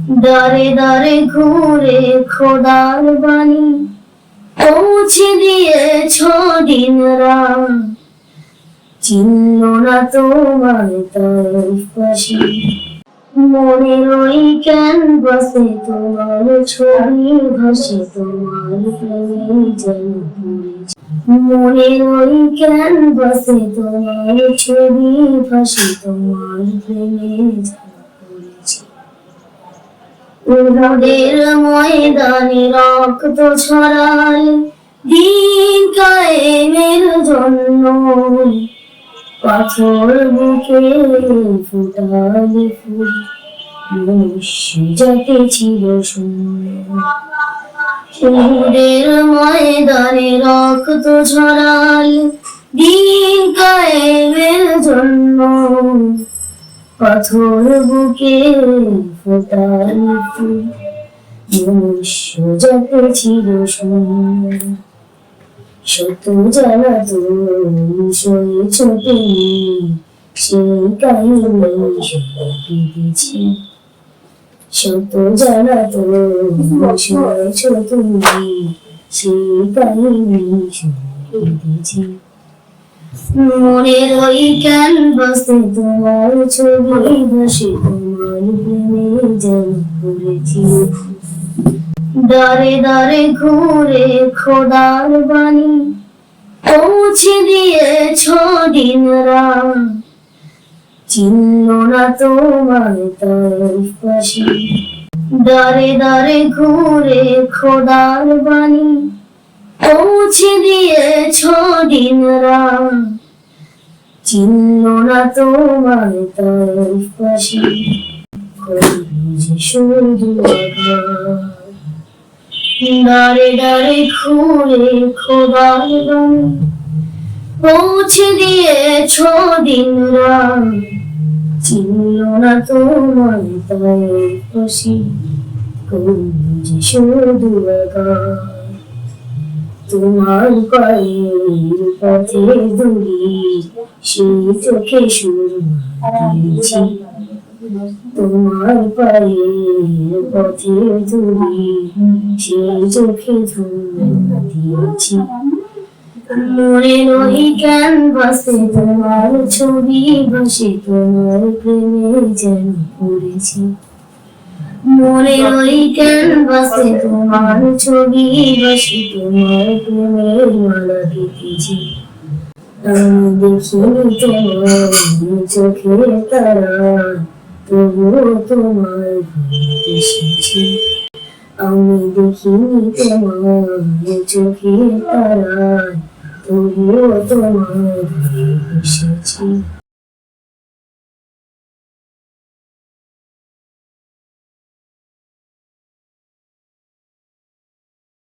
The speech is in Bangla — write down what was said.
দারে দারে ঘুরে খোদার বাণী পৌঁছে দিয়েছ দিন রাত, চিনল না তোমার তারিফ পাশি। মনের ওই ক্যানভাসে তোমার ছবি ভাসে, তোমার প্রেমে যেন পড়েছি। মনের ওই ক্যানভাসে তোমার ছবি ভাসে, তোমার প্রেমে যেন পড়েছি। উহুদের ময়দানে রক্ত ছড়ালে দিন কায়েমের জন্য, পাথর বুকে ফুটালে ফুল মনুষ্য জাতি ছিল শূন্য। উহুদের ময়দানে রক্ত ছড়ালে দিন কায়েমের জন্য, পাথর বুকে ফোটালে ফুল মনুষ্য জাতি ছিল শূন্য। শত জ্বালা তুমি সয়েছ তুমি, সেই কাহিনী শুনেছি। শত জ্বালা তুমি সয়েছ তুমি, সেই কাহিনী শুনেছি। মনের ওই ক্যানভাসে তোমার ছবি ভাসে, তোমার প্রেমে যেন পড়েছি। দারে দারে ঘুরে খোদার বাণী পৌঁছে দিয়েছ দিন রাত, চিনল না তোমার তারিফ পাশি। দারে দারে ঘুরে খোদার বাণী পৌঁছে দিয়েছ দিন রাত, চিনল না তোমার তারিফ পাশি। কইছে শুধু আঘাত, দারে দারে ঘুরে খোদার বাণী পৌঁছে দিয়েছ দিন রাত, চিনল না তোমার তারিফ পাশি। কইছে শুধু আঘাত, তোমার পায়ের পথে দূরে সেই চোখে সুরমা দিয়েছি। তোমার পায়ের পথে দূরে সেই চোখে সুরমা দিয়েছি। মনের ওই ক্যানভাসে তোমার ছবি ভাসে, তোমার প্রেমে যেন পড়েছি। মনের ওই ক্যানভাসে তোমার ছবি ভাসে, তোমার প্রেমের মালা গেঁথেছি। আমি দেখিনি তোমার চোখের তারায়, তবুও তোমার এসেছি। আমি দেখিনি তোমার চোখের তারায়, তবুও তোমার এসেছি।